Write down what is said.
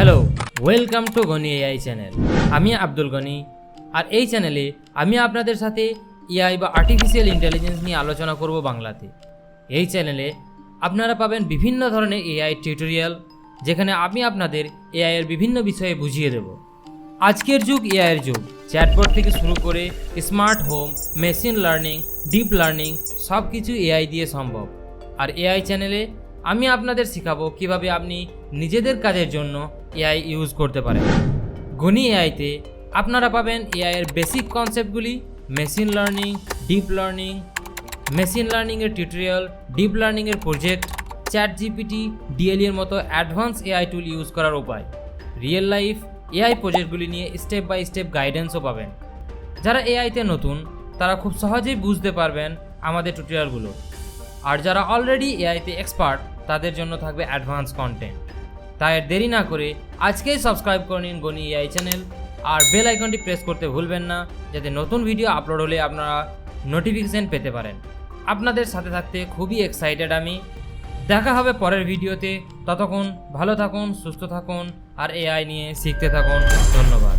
Hello, welcome to Gani AI channel. আমি আব্দুল গনি, আর এই চ্যানেলে আমি আপনাদের সাথে এআই বা আর্টিফিশিয়াল ইন্টেলিজেন্স নিয়ে আলোচনা করব বাংলাতে। এই চ্যানেলে আপনারা পাবেন বিভিন্ন ধরনের এআই টিউটোরিয়াল, যেখানে আমি আপনাদের এআই এর বিভিন্ন বিষয়ে বুঝিয়ে দেব। আজকের যুগ এআই এর যুগ। চ্যাটবট থেকে শুরু করে smart home, machine learning, deep learning সব কিছু এআই দিয়ে সম্ভব। আর এআই চ্যানেলে আমি আপনাদের শেখাবো কিভাবে আপনি নিজেদের কাজের জন্য এআই ইউজ করতে পারেন। গনি এআইতে আপনারা পাবেন এআই এর বেসিক কনসেপ্টগুলি, machine learning, deep learning, machine লার্নিংয়ের টিউটোরিয়াল, ডিপ লার্নিংয়ের প্রজেক্ট, চ্যাট জিপিটি, ডিএলই এর মতো অ্যাডভান্স এআই টুল ইউজ করার উপায়, রিয়েল লাইফ এআই প্রজেক্টগুলি নিয়ে স্টেপ বাই স্টেপ গাইডেন্সও পাবেন। যারা এআইতে নতুন তারা খুব সহজেই বুঝতে পারবেন আমাদের টিউটোরিয়ালগুলো, আর যারা অলরেডি এআইতে এক্সপার্ট তাদের জন্য থাকবে অ্যাডভান্স কন্টেন্ট। তাই আর দেরি না করে আজকেই সাবস্ক্রাইব করে নিন গনি এআই চ্যানেল, আর বেল আইকনটি প্রেস করতে ভুলবেন না, যাতে নতুন ভিডিও আপলোড হলে আপনারা নোটিফিকেশন পেতে পারেন। আপনাদের সাথে থাকতে খুবই এক্সাইটেড আমি। দেখা হবে পরের ভিডিওতে। ততক্ষণ ভালো থাকুন, সুস্থ থাকুন, আর এআই নিয়ে শিখতে থাকুন। ধন্যবাদ।